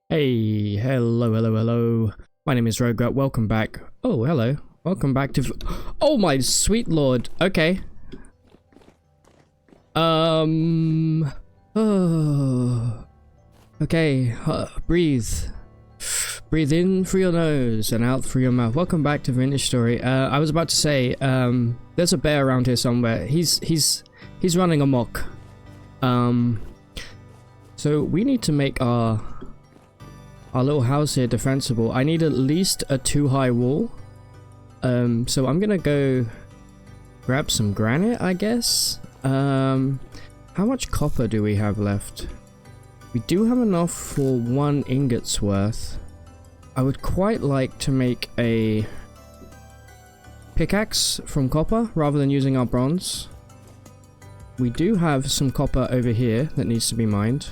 Hey, hello. My name is Rogut. Welcome back. Oh, hello. Welcome back to... Oh, my sweet lord. Okay. Oh. Okay. Breathe. Breathe in through your nose and out through your mouth. Welcome back to Vintage Story. I was about to say, there's a bear around here somewhere. He's running amok. So we need to make our little house here defensible. I need at least a 2-high wall. So I'm gonna go grab some granite, I guess. How much copper do we have left? We do have enough for 1 ingot's worth. I would quite like to make a pickaxe from copper rather than using our bronze. We do have some copper over here that needs to be mined.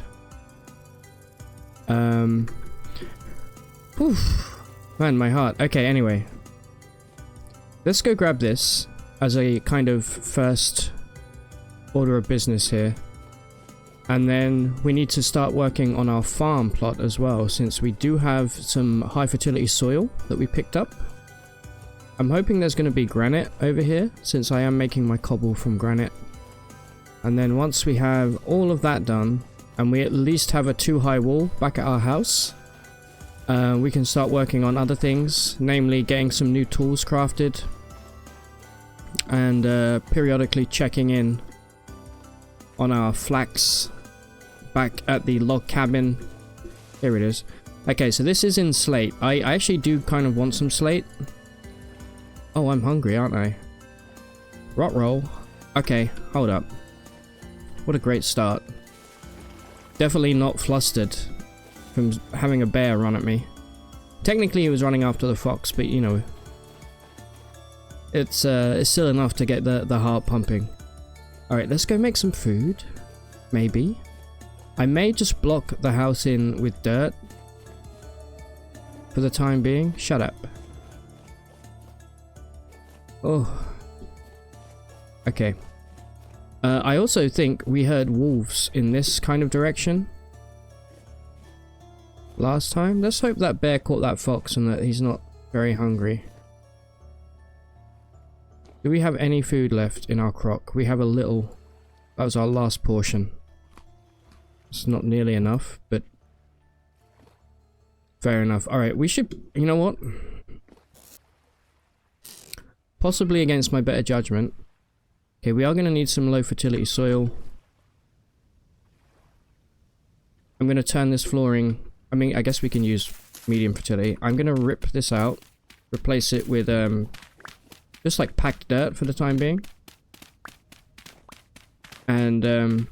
Oof. Man, my heart. Okay, anyway. Let's go grab this as a kind of first order of business here. And then we need to start working on our farm plot as well, since we do have some high fertility soil that we picked up. I'm hoping there's going to be granite over here, since I am making my cobble from granite. And then once we have all of that done, and we at least have a 2-high wall back at our house, we can start working on other things, namely getting some new tools crafted and periodically checking in on our flax back at the log cabin. Here it is. Okay, so this is in slate. I actually do kind of want some slate. Oh, I'm hungry, aren't I? Rot roll. Okay, hold up. What a great start. Definitely not flustered from having a bear run at me. Technically he was running after the fox, but you know, it's still enough to get the heart pumping. Alright, let's go make some food. Maybe. I may just block the house in with dirt for the time being. Shut up. Oh. Okay. I also think we heard wolves in this kind of direction last time. Let's hope that bear caught that fox and that he's not very hungry. Do we have any food left in our crock? We have a little. That was our last portion. It's not nearly enough, but fair enough. Alright, we should... You know what? Possibly against my better judgment. Okay, we are going to need some low fertility soil. I'm going to turn this flooring... I mean, I guess we can use medium fertility. I'm going to rip this out. Replace it with just like packed dirt for the time being. And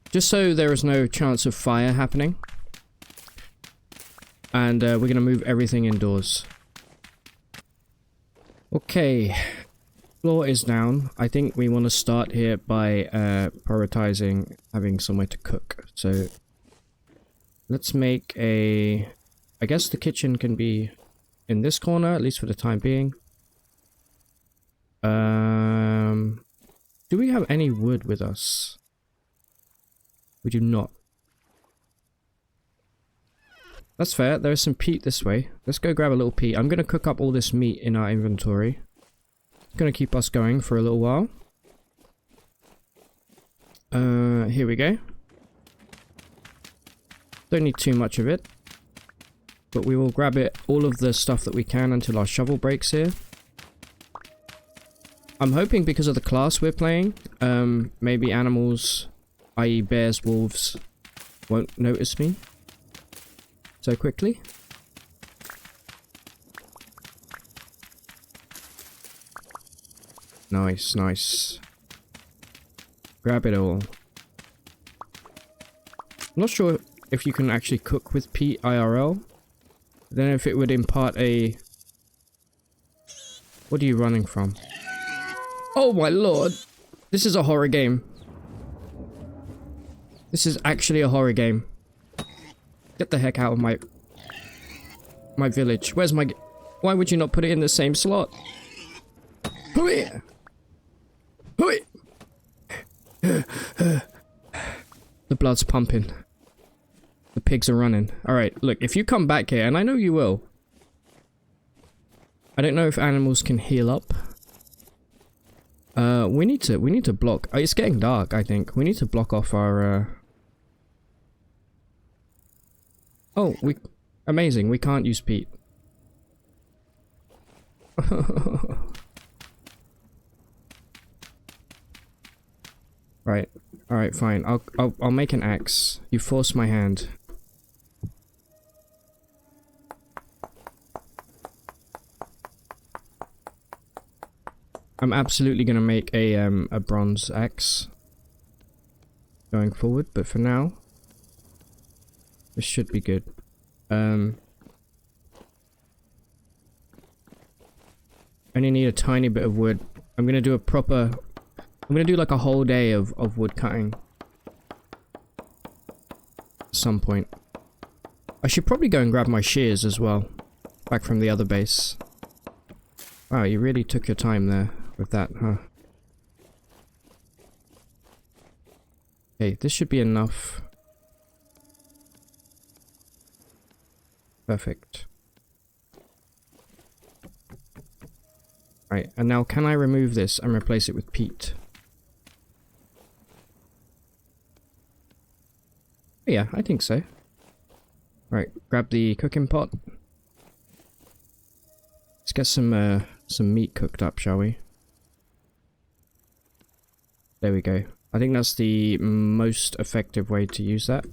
just so there is no chance of fire happening. And we're going to move everything indoors. Okay. Floor is down. I think we want to start here by prioritizing having somewhere to cook. So let's make a... I guess the kitchen can be in this corner, at least for the time being. Do we have any wood with us? We do not. That's fair. There's some peat this way. Let's go grab a little peat. I'm going to cook up all this meat in our inventory. Gonna keep us going for a little while. Here we go. Don't need too much of it, but we will grab it, all of the stuff that we can until our shovel breaks here. I'm hoping because of the class we're playing, maybe animals, i.e. bears, wolves, won't notice me so quickly. Nice, nice. Grab it all. I'm not sure if you can actually cook with peat IRL. Then if it would impart a... What are you running from? Oh my lord! This is a horror game. This is actually a horror game. Get the heck out of my village. Where's my... Why would you not put it in the same slot? Hooey! Hooey! The blood's pumping. The pigs are running. Alright, look, if you come back here, and I know you will. I don't know if animals can heal up. We need to block. Oh, it's getting dark, I think. We need to block off our, Oh, amazing, we can't use peat. Right. Alright, fine. I'll make an axe. You force my hand. I'm absolutely gonna make a bronze axe going forward, but for now this should be good. Only need a tiny bit of wood. I'm gonna do like a whole day of wood cutting. At some point. I should probably go and grab my shears as well. Back from the other base. Wow, you really took your time there with that, huh? Okay, this should be enough. Perfect. Right, and now can I remove this and replace it with peat? Yeah, I think so. Right, grab the cooking pot. Let's get some meat cooked up, shall we? There we go. I think that's the most effective way to use that.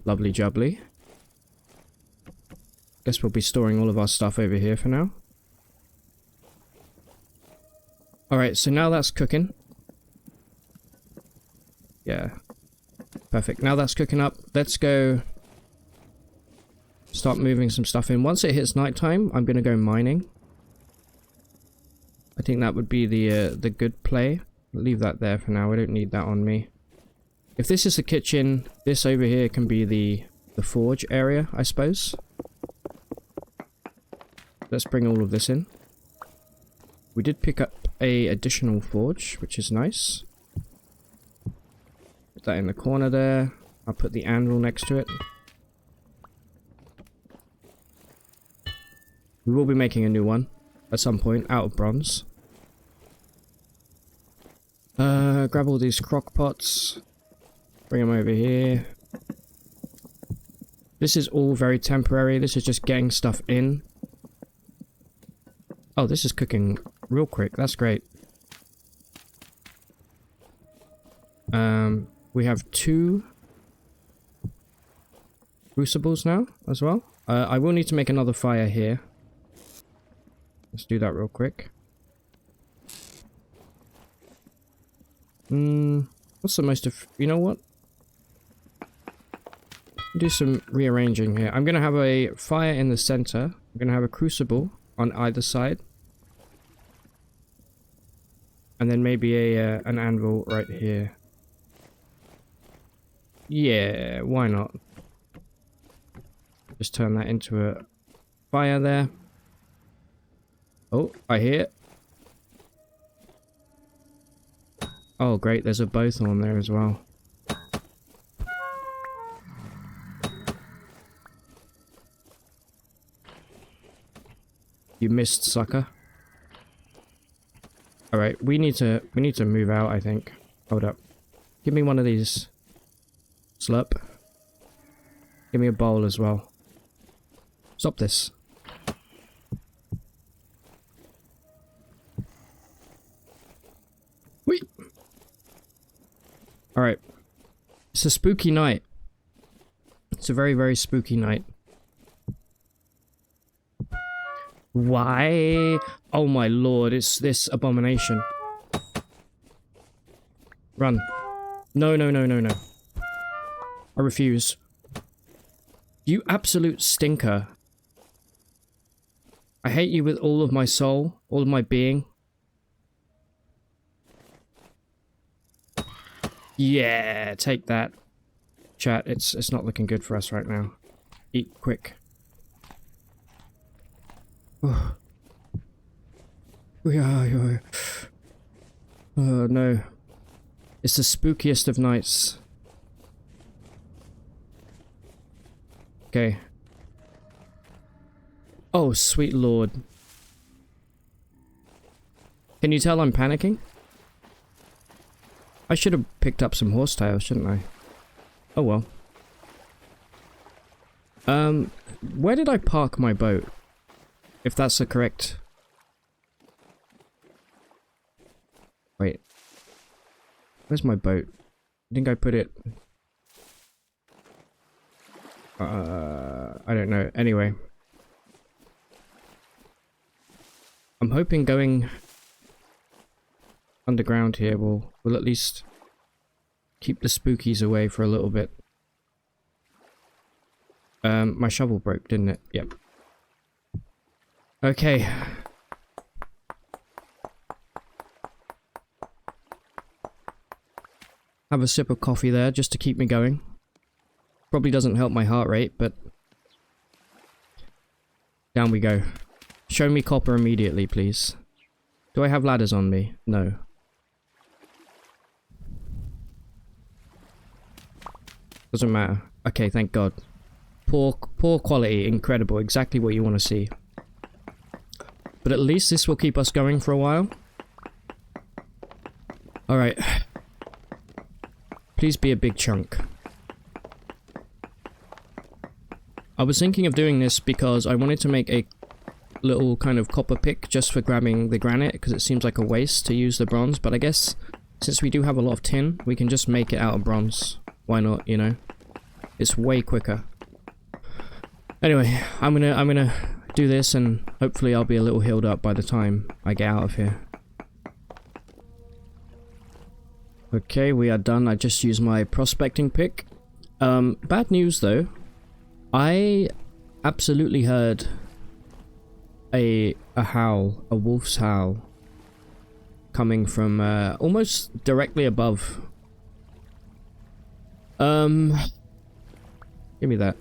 Lovely jubbly. Guess we'll be storing all of our stuff over here for now. Alright, so now that's cooking. Yeah. Perfect. Now that's cooking up. Let's go start moving some stuff in. Once it hits nighttime, I'm going to go mining. I think that would be the good play. I'll leave that there for now. I don't need that on me. If this is the kitchen, this over here can be the forge area, I suppose. Let's bring all of this in. We did pick up a additional forge, which is nice. Put that in the corner there. I'll put the anvil next to it. We will be making a new one at some point out of bronze. Grab all these crock pots. Bring them over here. This is all very temporary. This is just getting stuff in. Oh, this is cooking real quick. That's great. We have 2 crucibles now as well. I will need to make another fire here. Let's do that real quick. What's the most you know what? Do some rearranging here. I'm gonna have a fire in the center. I'm gonna have a crucible on either side. And then maybe an anvil right here. Yeah, why not? Just turn that into a fire there. Oh, I hear it. Oh, great, there's a bowthorn there as well. You missed, sucker. Alright, we need to move out, I think. Hold up. Give me one of these. Slurp. Give me a bowl as well. Stop this. Wait. Alright. It's a spooky night. It's a very, very spooky night. Why? Oh my lord, it's this abomination. Run. No, no, no, no, no. I refuse. You absolute stinker. I hate you with all of my soul, all of my being. Yeah, take that. Chat, it's not looking good for us right now. Eat quick. Oh. Oh no. It's the spookiest of nights. Okay. Oh, sweet lord. Can you tell I'm panicking? I should have picked up some horsetail, shouldn't I? Oh well. Where did I park my boat? If that's the correct... Wait. Where's my boat? I think I put it... I don't know. Anyway. I'm hoping going underground here will at least keep the spookies away for a little bit. My shovel broke, didn't it? Yep. Okay. Have a sip of coffee there just to keep me going. Probably doesn't help my heart rate, but down we go. Show me copper immediately, please. Do I have ladders on me? No. Doesn't matter. Okay, thank God. Poor quality, incredible, exactly what you want to see. But at least this will keep us going for a while. Alright. Please be a big chunk. I was thinking of doing this because I wanted to make a little kind of copper pick just for grabbing the granite, because it seems like a waste to use the bronze, but I guess since we do have a lot of tin, we can just make it out of bronze. Why not, you know? It's way quicker. Anyway, I'm gonna do this, and hopefully I'll be a little healed up by the time I get out of here. Okay, we are done. I just used my prospecting pick. Bad news though. I absolutely heard a howl, a wolf's howl, coming from almost directly above. Give me that.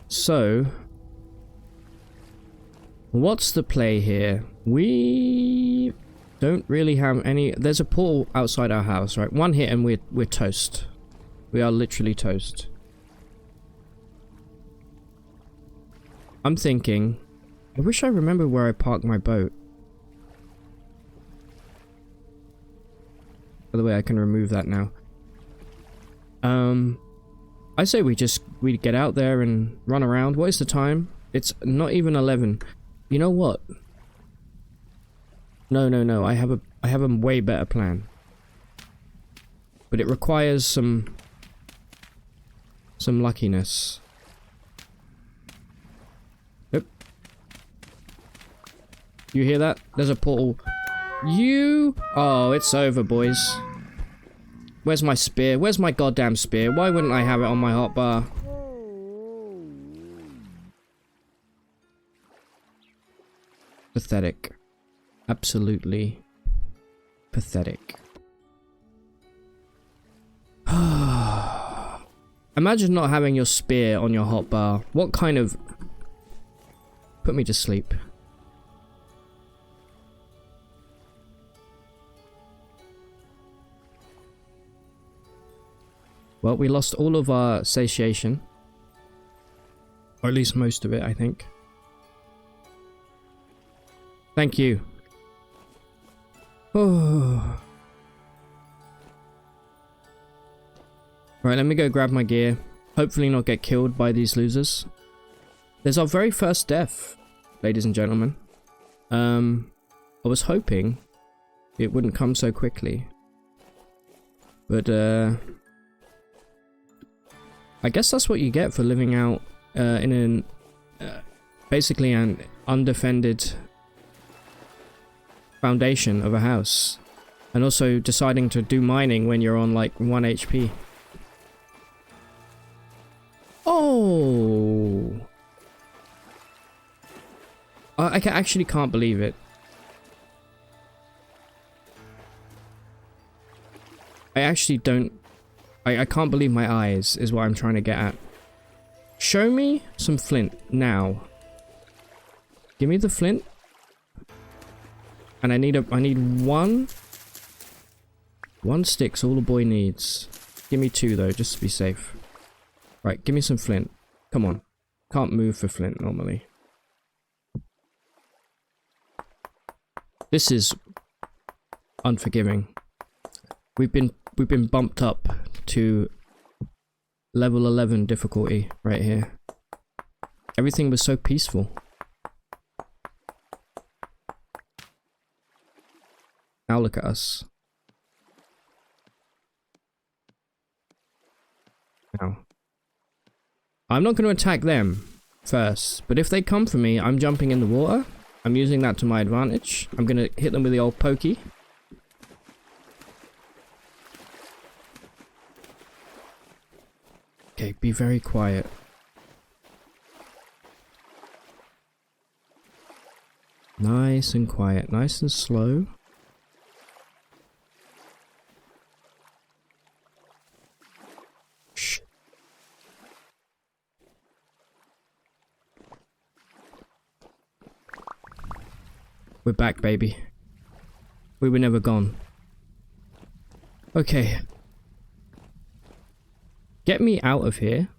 So, what's the play here? We don't really have any... There's a portal outside our house, right? One hit and we're toast. We are literally toast. I'm thinking... I wish I remember where I parked my boat. By the way, I can remove that now. I say we get out there and run around. What is the time? It's not even 11. You know what? No. I have a way better plan. But it requires some luckiness. Nope. You hear that? There's a portal. Oh, it's over, boys. Where's my spear? Where's my goddamn spear? Why wouldn't I have it on my hotbar? Pathetic. Absolutely pathetic. Imagine not having your spear on your hotbar. What kind of... Put me to sleep. Well, we lost all of our satiation. Or at least most of it, I think. Thank you. Oh. Right, let me go grab my gear. Hopefully not get killed by these losers. There's our very first death, ladies and gentlemen. I was hoping it wouldn't come so quickly. But, I guess that's what you get for living out in an basically an undefended foundation of a house, and also deciding to do mining when you're on like 1 HP. Oh, I actually can't believe it. I actually don't. I can't believe my eyes, is what I'm trying to get at. Show me some flint now. Give me the flint. And I need one 1 stick's all the boy needs. Give me 2 though, just to be safe. Right, give me some flint. Come on. Can't move for flint normally. This is unforgiving. We've been bumped up to level 11 difficulty right here. Everything was so peaceful. Now look at us. Now. I'm not going to attack them first, but if they come for me, I'm jumping in the water. I'm using that to my advantage. I'm going to hit them with the old pokey. Okay, be very quiet. Nice and quiet, nice and slow. Shh. We're back, baby. We were never gone. Okay. Get me out of here.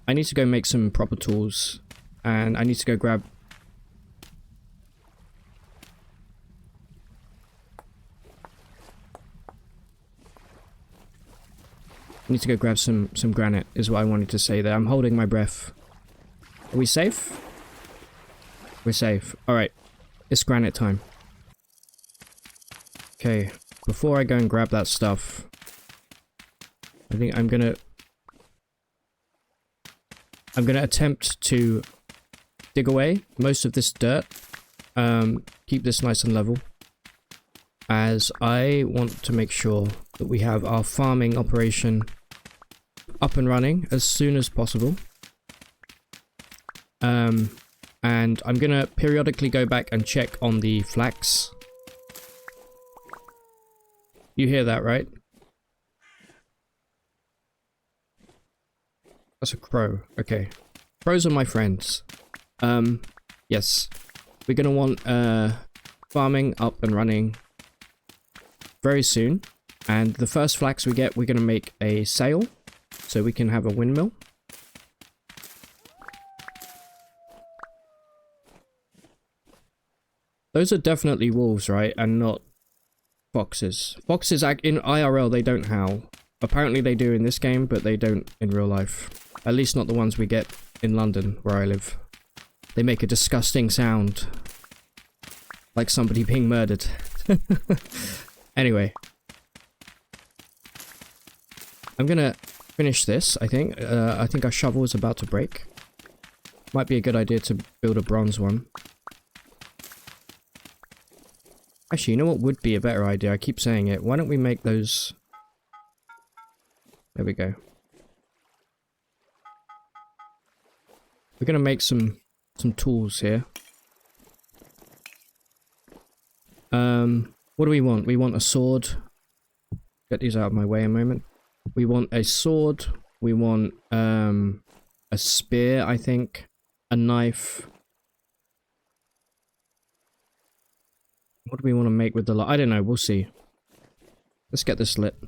I need to go make some proper tools. And I need to go grab... I need to go grab some granite, is what I wanted to say there. I'm holding my breath. Are we safe? We're safe. Alright. It's granite time. Okay. Before I go and grab that stuff, I think I'm gonna attempt to dig away most of this dirt. Keep this nice and level, as I want to make sure that we have our farming operation up and running as soon as possible. And I'm gonna periodically go back and check on the flax. You hear that, right? That's a crow. Okay. Crows are my friends. Yes. We're gonna want, farming up and running very soon. And the first flax we get, we're gonna make a sail, so we can have a windmill. Those are definitely wolves, right? And not foxes. Foxes, in IRL, they don't howl. Apparently they do in this game, but they don't in real life. At least not the ones we get in London, where I live. They make a disgusting sound. Like somebody being murdered. Anyway. I'm gonna finish this, I think. I think our shovel is about to break. Might be a good idea to build a bronze one. Actually, you know what would be a better idea? I keep saying it. Why don't we make those... There we go. We're gonna make some tools here. What do we want? We want a sword. Get these out of my way a moment. We want a sword. We want a spear, I think. A knife. What do we want to make with the light? I don't know, we'll see. Let's get this lit. I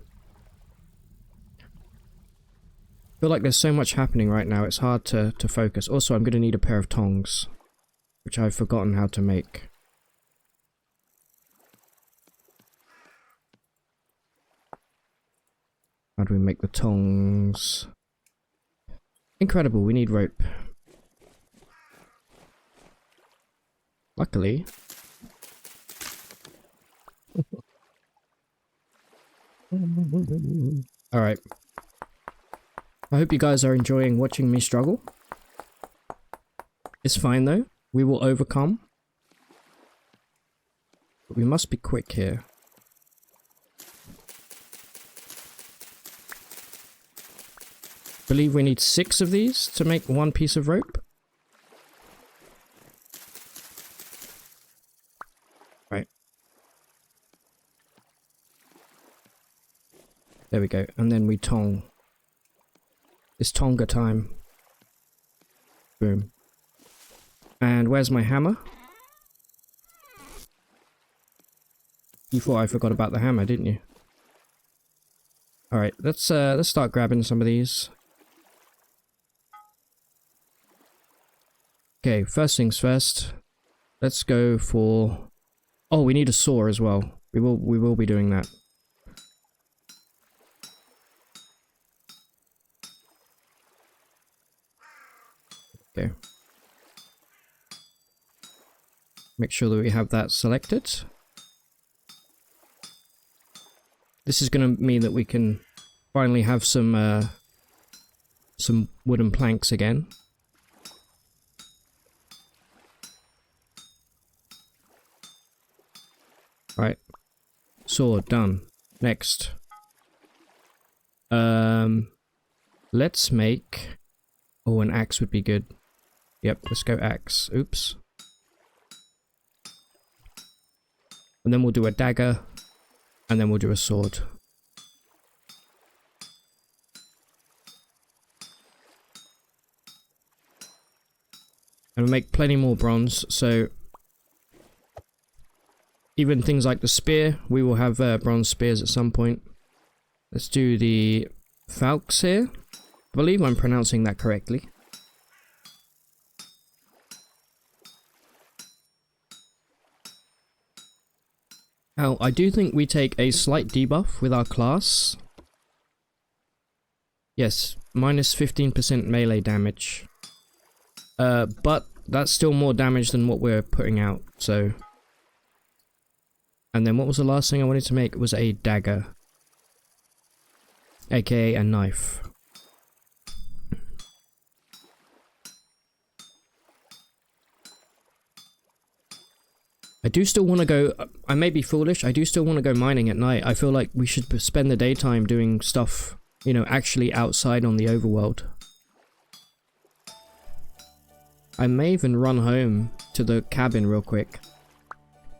feel like there's so much happening right now, it's hard to focus. Also, I'm going to need a pair of tongs, which I've forgotten how to make. How do we make the tongs? Incredible, we need rope. Luckily... Alright. I hope you guys are enjoying watching me struggle. It's fine though. We will overcome. But we must be quick here. I believe we need 6 of these to make 1 piece of rope. Right. There we go. And then we tong. It's Tonga time. Boom. And where's my hammer? You thought I forgot about the hammer, didn't you? Alright, let's start grabbing some of these. Okay, first things first. Let's go for... Oh, we need a saw as well. We will be doing that. Okay. Make sure that we have that selected. This is going to mean that we can finally have some wooden planks again. Right. Sword, done. Next. Let's make... Oh, an axe would be good. Yep, let's go axe. Oops. And then we'll do a dagger. And then we'll do a sword. And we'll make plenty more bronze, so... Even things like the spear, we will have bronze spears at some point. Let's do the Farseer. I believe I'm pronouncing that correctly. Now, I do think we take a slight debuff with our class. Yes, minus 15% melee damage. But that's still more damage than what we're putting out, so... And then what was the last thing I wanted to make? It was a dagger. AKA a knife. I do still want to go... I may be foolish, I do still want to go mining at night. I feel like we should spend the daytime doing stuff, you know, actually outside on the overworld. I may even run home to the cabin real quick.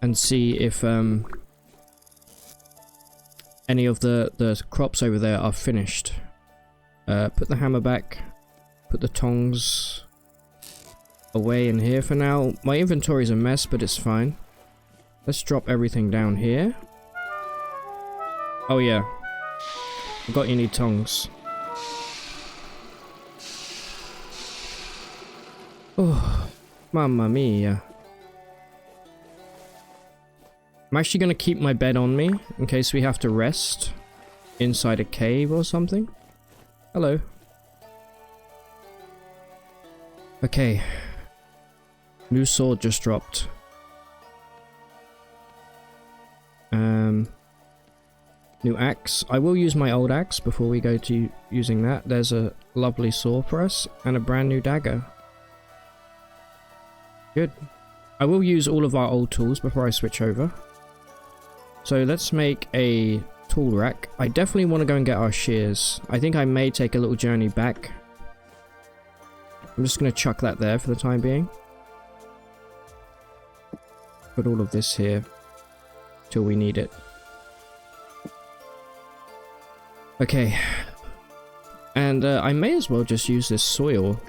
And see if any of the crops over there are finished. Put the hammer back. Put the tongs away in here for now. My inventory's a mess, but it's fine. Let's drop everything down here. Oh yeah. Forgot you need tongs. Oh, mamma mia. I'm actually going to keep my bed on me in case we have to rest inside a cave or something. Hello. Okay. New sword just dropped. New axe. I will use my old axe before we go to using that. There's a lovely saw for us and a brand new dagger. Good. I will use all of our old tools before I switch over. So let's make a tool rack. I definitely want to go and get our shears. I think I may take a little journey back. I'm just going to chuck that there for the time being. Put all of this here till we need it. Okay. And I may as well just use this soil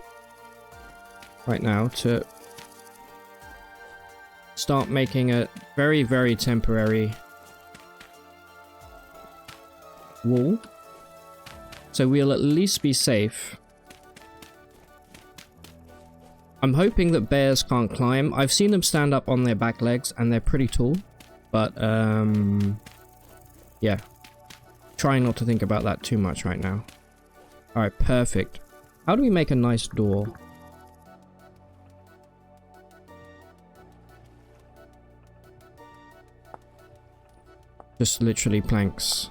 right now to start making a very, very temporary wall, so we'll at least be safe. I'm hoping that bears can't climb. I've seen them stand up on their back legs and they're pretty tall, but yeah, trying not to think about that too much right now. Alright, perfect. How do we make a nice door? Just literally planks.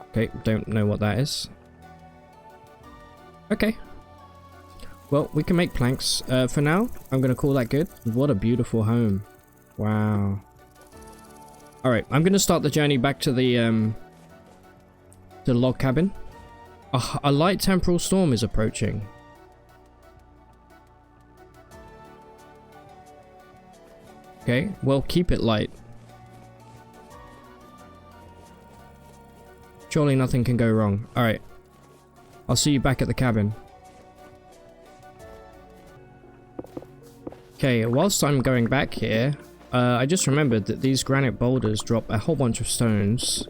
Okay, don't know what that is. Okay. Well, we can make planks. For now, I'm going to call that good. What a beautiful home. Wow. Alright, I'm going to start the journey back to the log cabin. A light temporal storm is approaching. Okay, well, keep it light. Surely nothing can go wrong. Alright. I'll see you back at the cabin. Okay, whilst I'm going back here, I just remembered that these granite boulders drop a whole bunch of stones.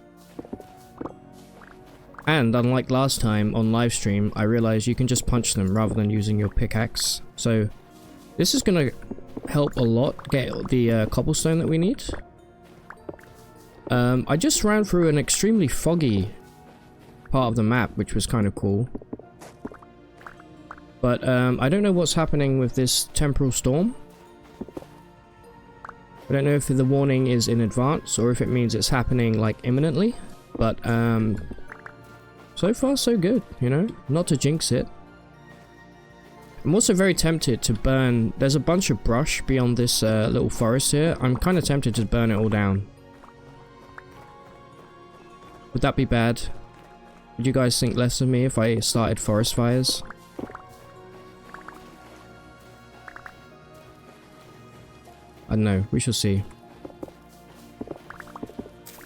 And unlike last time on live stream, I realized you can just punch them rather than using your pickaxe. So this is gonna help a lot get the cobblestone that we need. I just ran through an extremely foggy part of the map, which was kind of cool. But I don't know what's happening with this temporal storm. I don't know if the warning is in advance or if it means it's happening like imminently. But so far so good, you know, not to jinx it. I'm also very tempted to burn, there's a bunch of brush beyond this little forest here. I'm kind of tempted to burn it all down. Would that be bad? Would you guys think less of me if I started forest fires? I don't know, we shall see.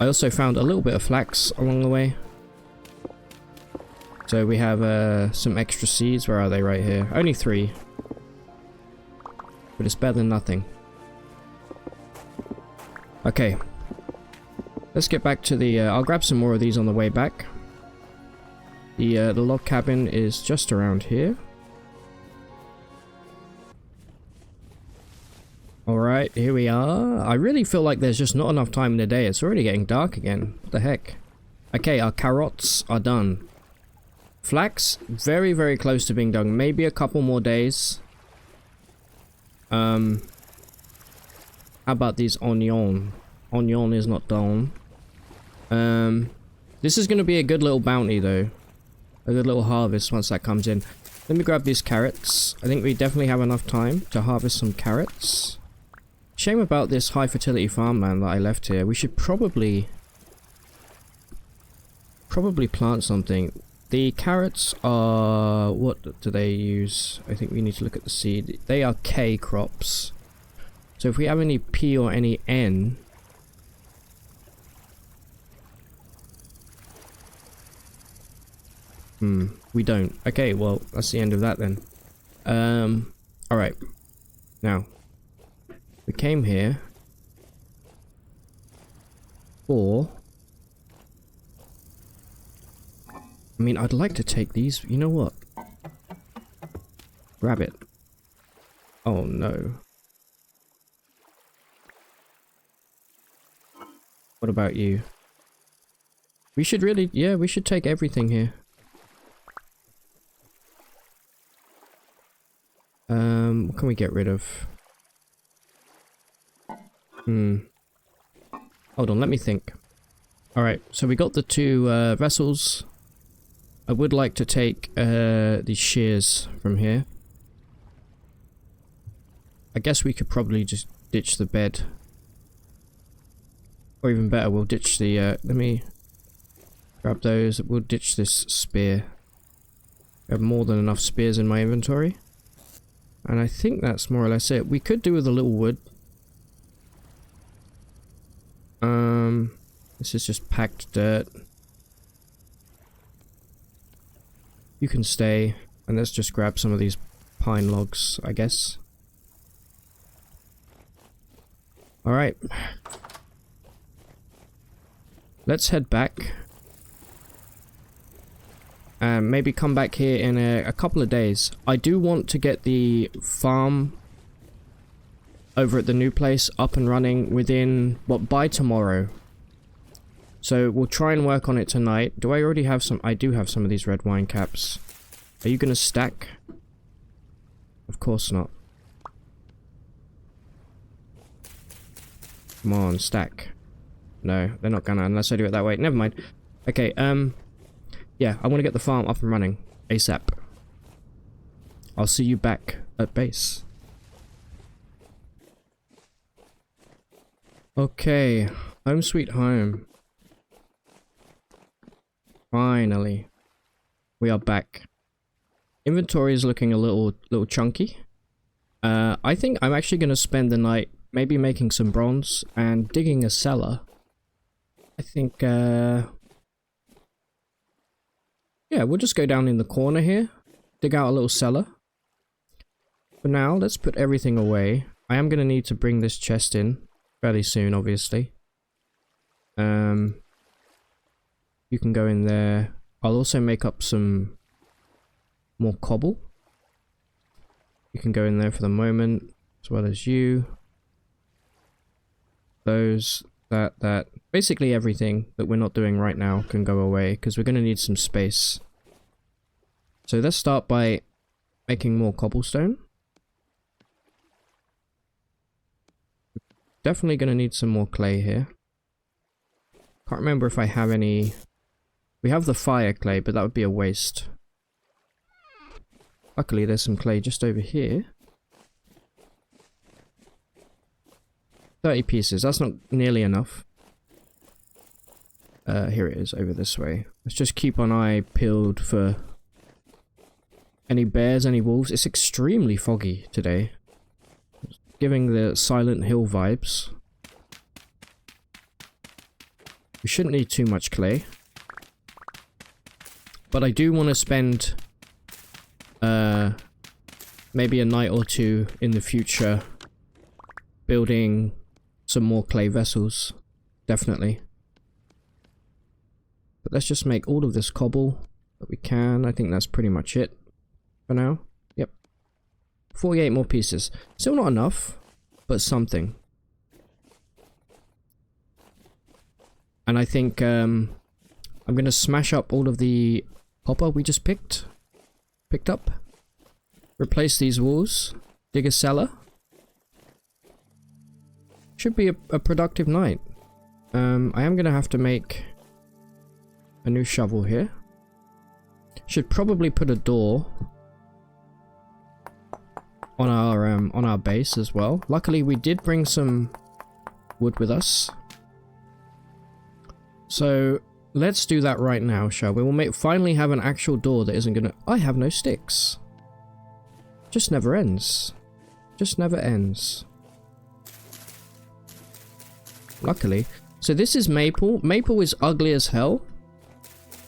I also found a little bit of flax along the way. So we have some extra seeds. Where are they? Right here. Only 3. But it's better than nothing. Okay. Let's get back to the... I'll grab some more of these on the way back. The log cabin is just around here. Alright, here we are. I really feel like there's just not enough time in the day. It's already getting dark again. What the heck? Okay, our carrots are done. Flax, very, very close to being done. Maybe a couple more days. How about these onion? Onion is not done. This is going to be a good little bounty, though. A good little harvest once that comes in. Let me grab these carrots. I think we definitely have enough time to harvest some carrots. Shame about this high fertility farmland that I left here. We should probably plant something. The carrots are... what do they use? I think we need to look at the seed. They are K crops. So if we have any P or any N... we don't. Okay, well, that's the end of that then. Alright. Now, we came here for... I mean, I'd like to take these. You know what? Grab it. Oh, no. What about you? We should really... yeah, we should take everything here. What can we get rid of? Hold on, let me think. Alright, so we got the 2 vessels. I would like to take these shears from here. I guess we could probably just ditch the bed. Or even better, we'll ditch the... let me grab those. We'll ditch this spear. I have more than enough spears in my inventory. And I think that's more or less it. We could do with a little wood. This is just packed dirt. You can stay, and let's just grab some of these pine logs, I guess. Alright. Let's head back. And maybe come back here in a couple of days. I do want to get the farm over at the new place up and running within, what, by tomorrow. So we'll try and work on it tonight. Do I already have some? I do have some of these red wine caps. Are you gonna stack? Of course not. Come on, stack. No, they're not gonna unless I do it that way. Never mind. Okay, yeah, I want to get the farm up and running ASAP. I'll see you back at base. Okay, home sweet home. Finally, we are back. Inventory is looking a little chunky. I think I'm actually going to spend the night maybe making some bronze and digging a cellar. I think, yeah, we'll just go down in the corner here, dig out a little cellar. For now, let's put everything away. I am going to need to bring this chest in. fairly soon, obviously. You can go in there. I'll also make up some more cobble. You can go in there for the moment, as well as you. Those, that. Basically everything that we're not doing right now can go away, because we're going to need some space. So let's start by making more cobblestone. Definitely going to need some more clay here. Can't remember if I have any... We have the fire clay, but that would be a waste. Luckily, there's some clay just over here. 30 pieces. That's not nearly enough. Here it is, over this way. Let's just keep an eye peeled for any bears, any wolves. It's extremely foggy today. Giving the Silent Hill vibes. We shouldn't need too much clay. But I do want to spend maybe a night or two in the future building some more clay vessels. Definitely. But let's just make all of this cobble that we can. I think that's pretty much it for now. Yep. 48 more pieces. Still not enough, but something. And I think I'm going to smash up all of the copper we just picked up. Replace these walls. Dig a cellar. Should be a productive night. I am going to have to make a new shovel here. Should probably put a door on our base as well. Luckily, we did bring some wood with us. So let's do that right now, shall we? We'll finally have an actual door that isn't gonna... I have no sticks. Just never ends. Just never ends. Luckily. So this is maple. Maple is ugly as hell.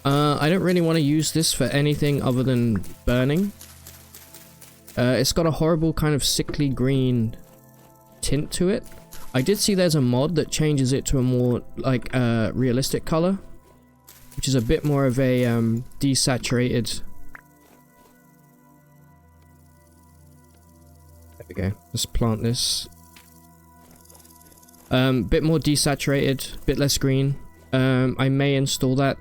I don't really want to use this for anything other than burning. It's got a horrible kind of sickly green tint to it. I did see there's a mod that changes it to a more like realistic color, which is a bit more of a desaturated. There we go. Let's plant this. Bit more desaturated, bit less green. I may install that.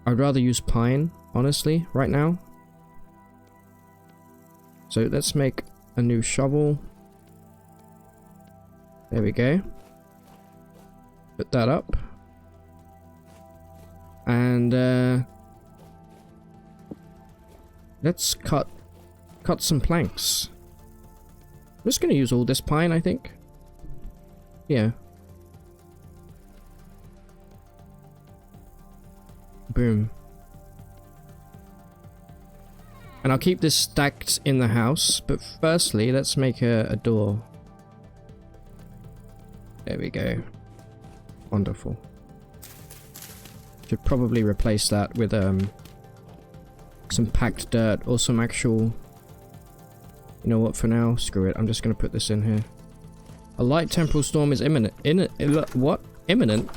I'd rather use pine, honestly, right now. So let's make a new shovel. There we go. Put that up. And let's cut some planks. I'm just gonna use all this pine, I think. Yeah. Boom. And I'll keep this stacked in the house, but firstly, let's make a door. There we go. Wonderful. Should probably replace that with some packed dirt or some actual... You know what, for now, screw it. I'm just going to put this in here. A light temporal storm is imminent. What? Imminent?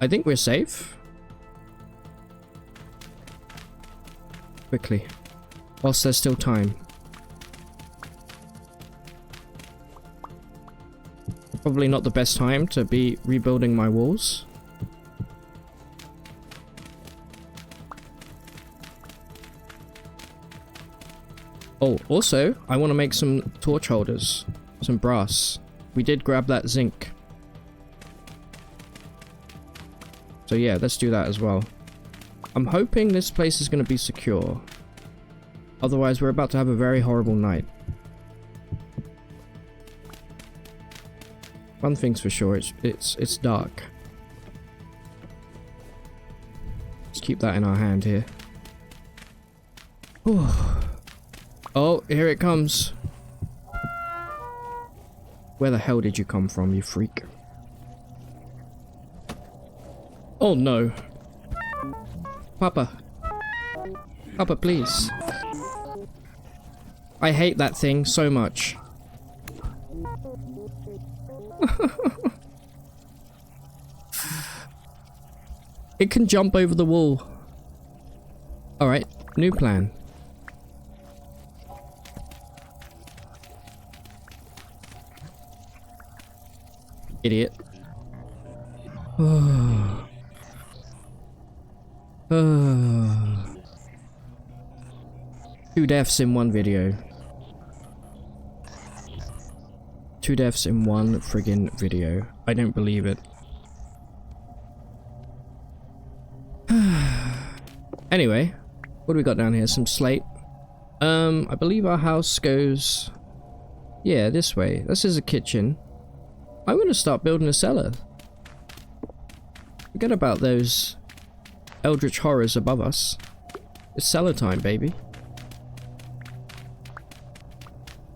I think we're safe. Quickly. Whilst there's still time. Probably not the best time to be rebuilding my walls. Oh, also, I want to make some torch holders. Some brass. We did grab that zinc. So yeah, let's do that as well. I'm hoping this place is going to be secure. Otherwise, we're about to have a very horrible night. One thing's for sure, it's dark. Let's keep that in our hand here. Whew. Oh, here it comes. Where the hell did you come from, you freak? Oh no. Papa. Papa, please. I hate that thing so much. It can jump over the wall. Alright, new plan. Idiot. 2 deaths in one video. 2 deaths in one friggin' video. I don't believe it. Anyway, what do we got down here? Some slate. I believe our house goes... yeah, this way. This is a kitchen. I'm gonna start building a cellar. Forget about those eldritch horrors above us. It's cellar time, baby.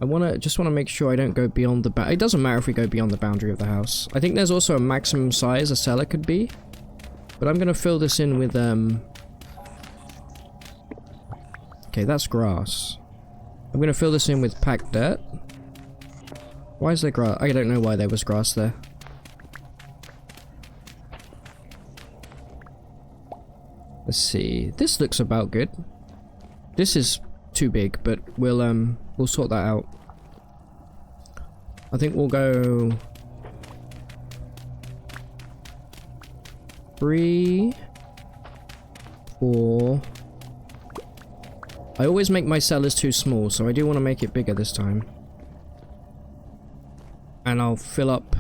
I just wanna make sure I don't go beyond the it doesn't matter if we go beyond the boundary of the house. I think there's also a maximum size a cellar could be. But I'm gonna fill this in with, okay, that's grass. I'm gonna fill this in with packed dirt. Why is there grass? I don't know why there was grass there. Let's see. This looks about good. This is too big, but we'll sort that out. I think we'll go 3, 4. I always make my cellars too small, so I do want to make it bigger this time. And I'll fill up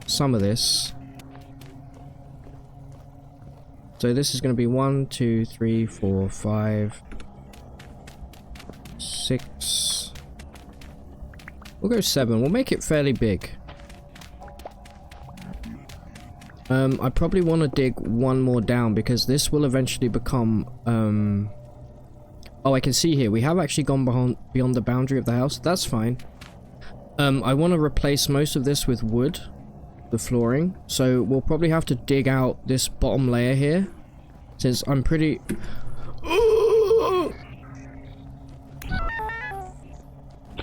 some of this. So this is going to be 1, 2, 3, 4, 5, 6. We'll go 7. We'll make it fairly big. I probably want to dig one more down because this will eventually become, oh, I can see here, we have actually gone beyond the boundary of the house. That's fine. I want to replace most of this with wood, the flooring. So we'll probably have to dig out this bottom layer here. Since I'm pretty...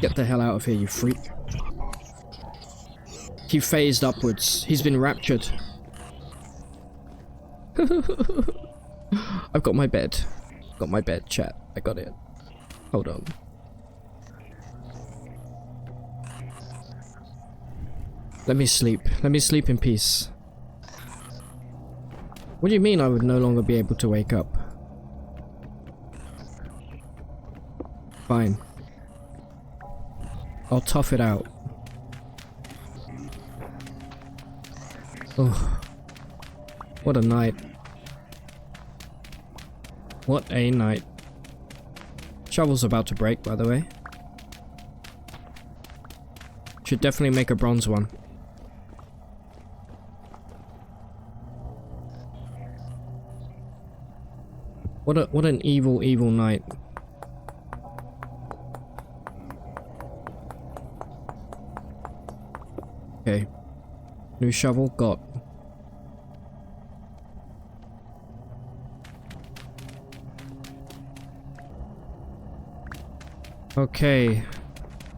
Get the hell out of here, you freak. He phased upwards. He's been raptured. I've got my bed. Got my bed, chat. I got it. Hold on. Let me sleep. Let me sleep in peace. What do you mean I would no longer be able to wake up? Fine. I'll tough it out. Oh. What a night. What a night. Shovel's about to break, by the way. Should definitely make a bronze one. What an evil, evil night. Okay. New shovel got. Okay.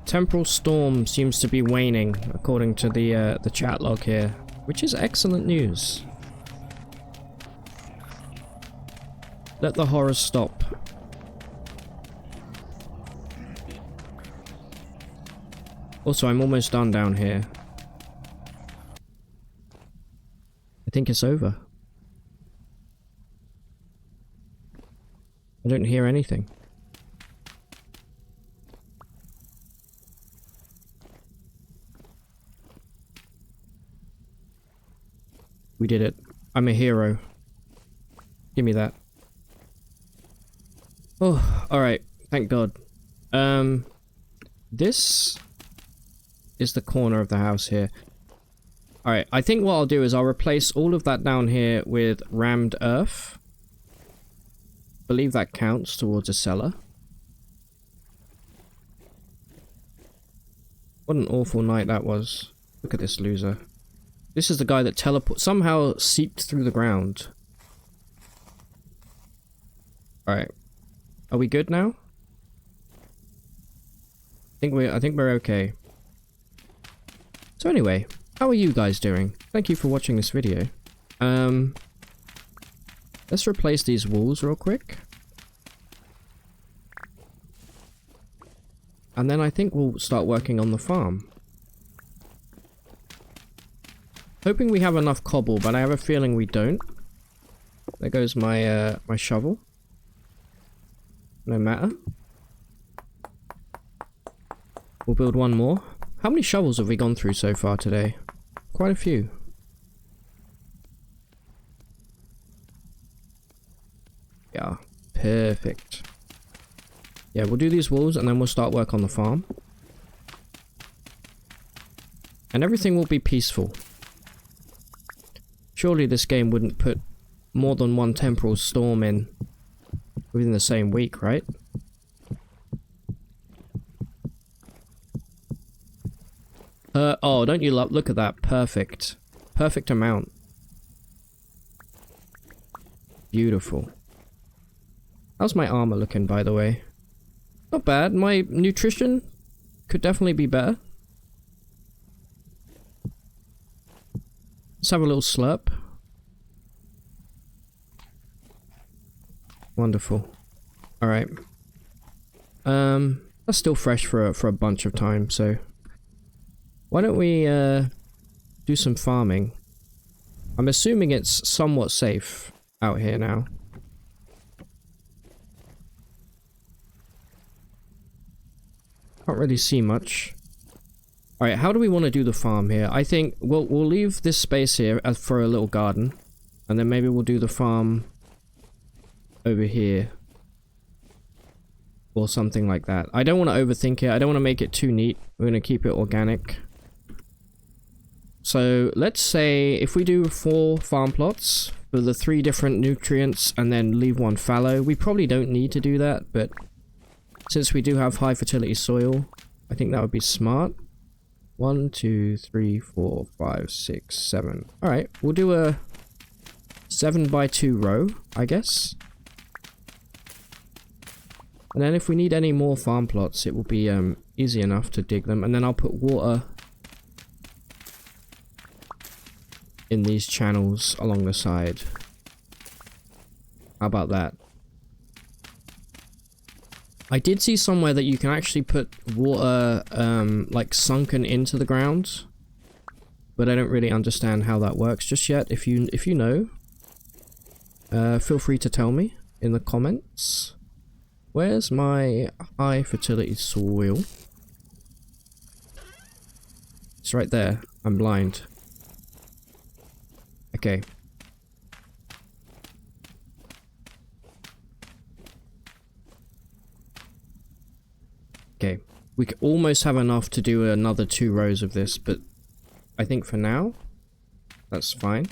Temporal storm seems to be waning, according to the chat log here, which is excellent news. Let the horrors stop. Also, I'm almost done down here. I think it's over. I don't hear anything. We did it. I'm a hero. Give me that. Oh, alright. Thank God. This is the corner of the house here. Alright, I think what I'll do is I'll replace all of that down here with rammed earth. Believe that counts towards a cellar. What an awful night that was. Look at this loser. This is the guy that somehow seeped through the ground. Alright. Are we good now? I think we're okay. So anyway, how are you guys doing? Thank you for watching this video. Let's replace these walls real quick. And then I think we'll start working on the farm. Hoping we have enough cobble, but I have a feeling we don't. There goes my my shovel. No matter. We'll build one more. How many shovels have we gone through so far today? Quite a few. Yeah, perfect. Yeah, we'll do these walls and then we'll start work on the farm. And everything will be peaceful. Surely this game wouldn't put more than one temporal storm in within the same week, right? Oh, don't you look at that. Perfect. Perfect amount. Beautiful. How's my armor looking, by the way? Not bad. My nutrition could definitely be better. Let's have a little slurp. Wonderful. Alright. That's still fresh for a bunch of time, so... Why don't we, do some farming? I'm assuming it's somewhat safe out here now. Can't really see much. Alright, how do we want to do the farm here? I think we'll leave this space here for a little garden. And then maybe we'll do the farm over here. Or something like that. I don't want to overthink it. I don't want to make it too neat. We're going to keep it organic. So let's say if we do 4 farm plots for the 3 different nutrients and then leave 1 fallow. We probably don't need to do that, but since we do have high fertility soil, I think that would be smart. 1, 2, 3, 4, 5, 6, 7. Alright, we'll do a 7x2 row, I guess. And then if we need any more farm plots, it will be easy enough to dig them. And then I'll put water in these channels along the side. How about that? I did see somewhere that you can actually put water like sunken into the ground, but I don't really understand how that works just yet. If you know, feel free to tell me in the comments. Where's my high fertility soil? It's right there. I'm blind. Okay. Okay. We could almost have enough to do another 2 rows of this, but I think for now, that's fine.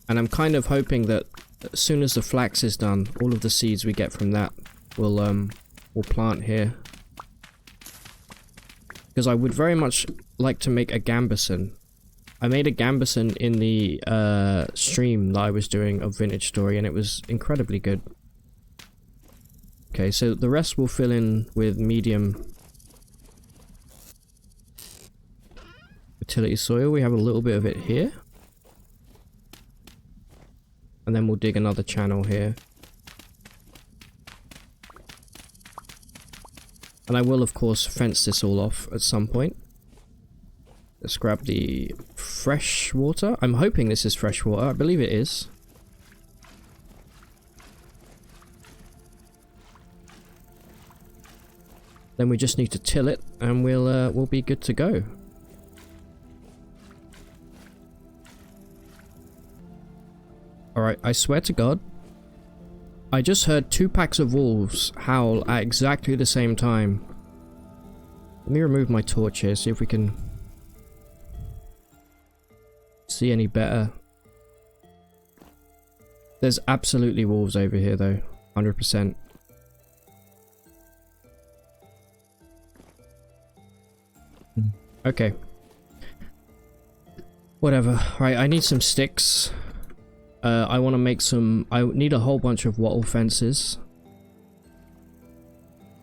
And I'm kind of hoping that as soon as the flax is done, all of the seeds we get from that we'll plant here. Because I would very much like to make a gambeson. I made a gambeson in the stream that I was doing of Vintage Story, and it was incredibly good. Okay, so the rest will fill in with medium fertility soil. We have a little bit of it here. And then we'll dig another channel here. And I will, of course, fence this all off at some point. Let's grab the fresh water. I'm hoping this is fresh water. I believe it is. Then we just need to till it, and we'll be good to go. Alright, I swear to God, I just heard 2 packs of wolves howl at exactly the same time. Let me remove my torch here, see if we can see any better. There's absolutely wolves over here though, 100%. Okay. Whatever. Right, I need some sticks. I want to make some... I need a whole bunch of wattle fences.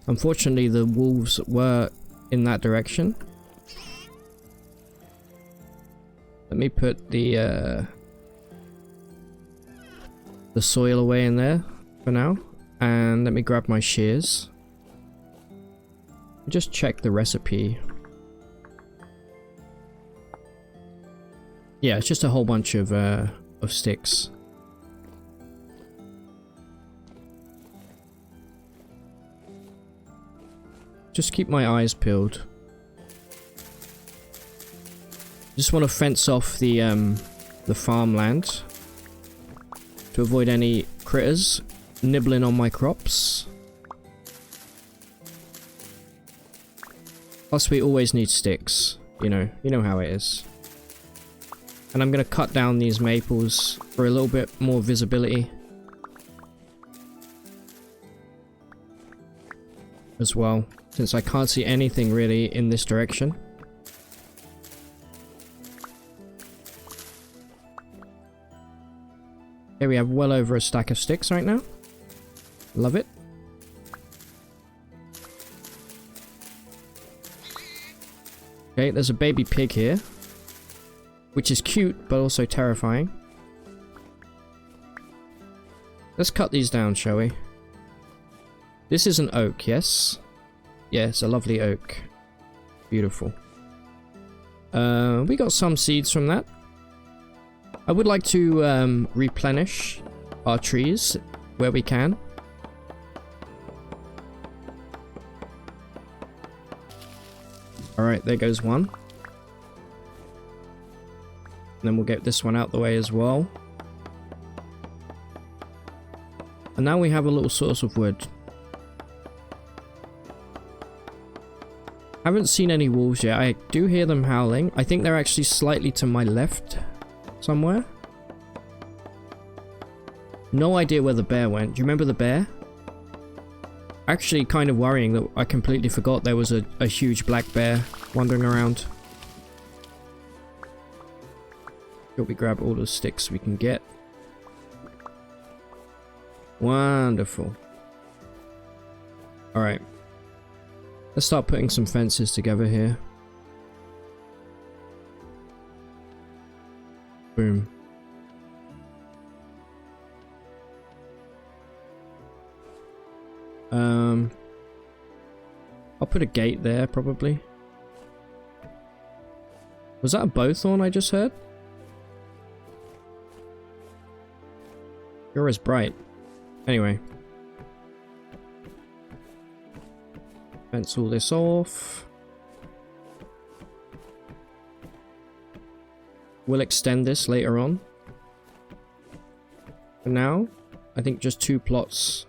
Unfortunately, the wolves were in that direction. Let me put the soil away in there for now. And let me grab my shears. Just check the recipe. Yeah, it's just a whole bunch of sticks. Just keep my eyes peeled. Just want to fence off the farmland to avoid any critters nibbling on my crops. Plus, we always need sticks. You know how it is. And I'm gonna cut down these maples for a little bit more visibility as well, since I can't see anything really in this direction. Here we have well over a stack of sticks right now. Love it. Okay, there's a baby pig here, which is cute but also terrifying. Let's cut these down, shall we? This is an oak, yes? Yeah, it's a lovely oak. Beautiful. We got some seeds from that. I would like to replenish our trees where we can. Alright, there goes one. And then we'll get this one out the way as well. And now we have a little source of wood. Haven't seen any wolves yet. I do hear them howling. I think they're actually slightly to my left somewhere. No idea where the bear went. Do you remember the bear? Actually kind of worrying that I completely forgot there was a huge black bear wandering around. Should we grab all the sticks we can get? Wonderful. Alright. Let's start putting some fences together here. Boom. I'll put a gate there, probably. Was that a bowthorn I just heard? You're as bright. Anyway. Fence all this off. We'll extend this later on. For now, I think just 2 plots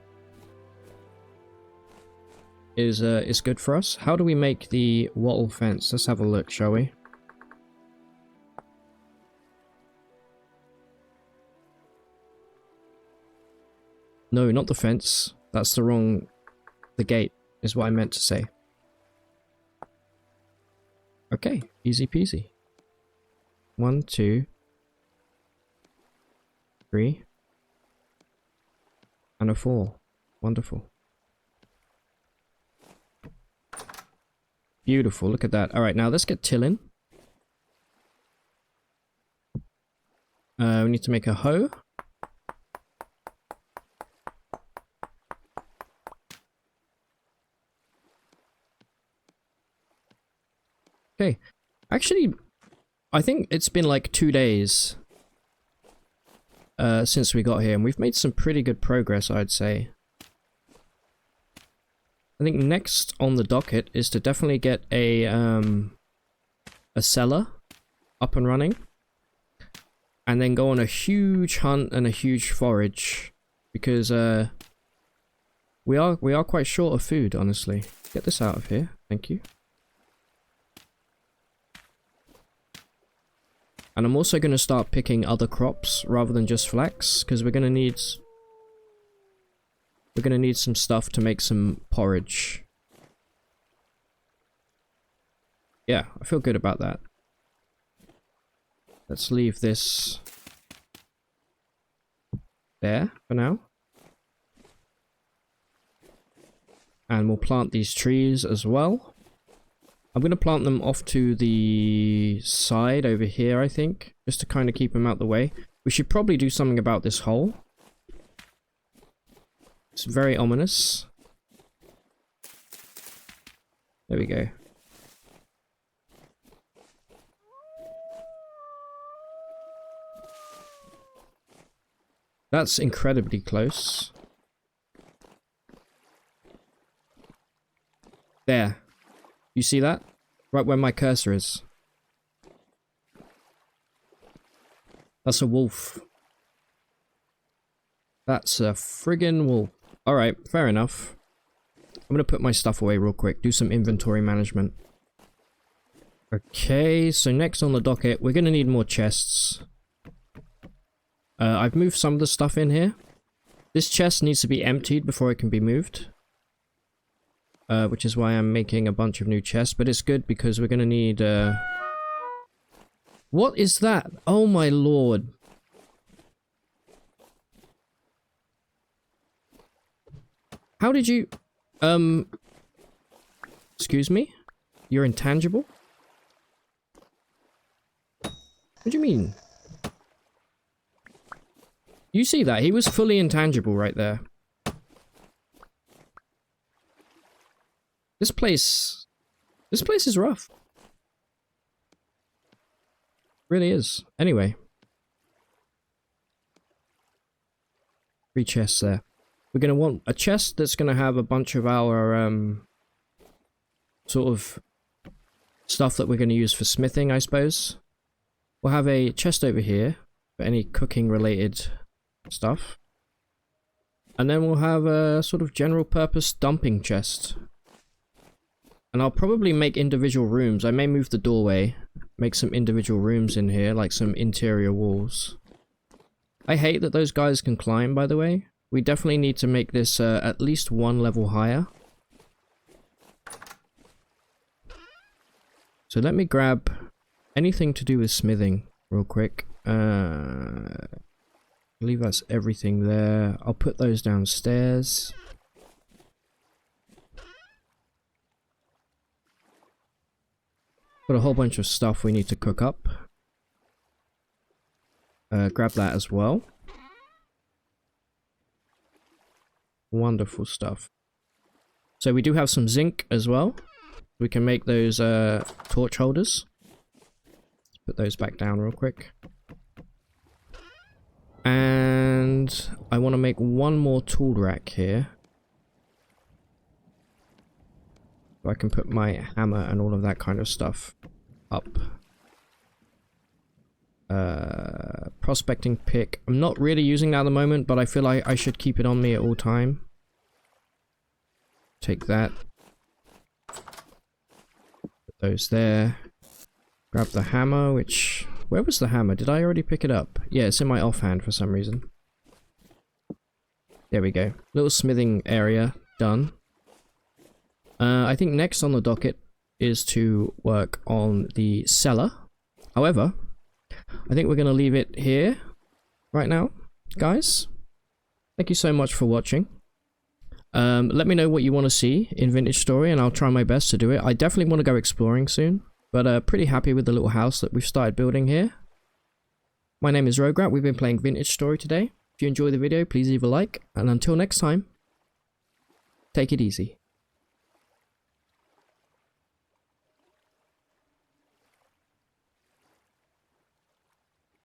is good for us. How do we make the wattle fence? Let's have a look, shall we? No, not the fence. That's the wrong... The gate is what I meant to say. Okay, easy peasy. 1, 2, 3, and a 4. Wonderful. Beautiful, look at that. Alright, now let's get tilling. We need to make a hoe. Okay, actually, I think it's been like 2 days since we got here, and we've made some pretty good progress, I'd say. I think next on the docket is to definitely get a cellar up and running, and then go on a huge hunt and a huge forage, because we are quite short of food, honestly. Get this out of here, thank you. And I'm also going to start picking other crops rather than just flax, because we're going to need some stuff to make some porridge. Yeah, I feel good about that. Let's leave this there for now. And we'll plant these trees as well. I'm going to plant them off to the side over here, I think, just to kind of keep them out the way. We should probably do something about this hole. It's very ominous. There we go. That's incredibly close. There. You see that? Right where my cursor is. That's a wolf. That's a friggin' wolf. Alright, fair enough. I'm gonna put my stuff away real quick. Do some inventory management. Okay, so next on the docket, we're gonna need more chests. I've moved some of the stuff in here. This chest needs to be emptied before it can be moved. Which is why I'm making a bunch of new chests, but it's good because we're gonna need, What is that? Oh my lord. How did you... Excuse me? You're intangible? What do you mean? You see that? He was fully intangible right there. This place is rough. Really is. Anyway. 3 chests there. We're gonna want a chest that's gonna have a bunch of our, sort of stuff that we're gonna use for smithing, I suppose. We'll have a chest over here for any cooking related stuff. And then we'll have a sort of general purpose dumping chest. And I'll probably make individual rooms. I may move the doorway, make some individual rooms in here, like some interior walls. I hate that those guys can climb, by the way. We definitely need to make this at least 1 level higher. So let me grab anything to do with smithing real quick. I believe that's everything there. I'll put those downstairs. Got a whole bunch of stuff we need to cook up. Grab that as well. Wonderful stuff. So we do have some zinc as well. We can make those torch holders. Let's put those back down real quick. And I want to make 1 more tool rack here. So I can put my hammer and all of that kind of stuff up. Prospecting pick. I'm not really using that at the moment, but I feel like I should keep it on me at all time. Take that. Put those there. Grab the hammer, which... Where was the hammer? Did I already pick it up? Yeah, it's in my offhand for some reason. There we go. Little smithing area done. I think next on the docket is to work on the cellar. However, I think we're going to leave it here right now, guys. Thank you so much for watching. Let me know what you want to see in Vintage Story, and I'll try my best to do it. I definitely want to go exploring soon, but pretty happy with the little house that we've started building here. My name is Rograt. We've been playing Vintage Story today. If you enjoyed the video, please leave a like, and until next time, take it easy.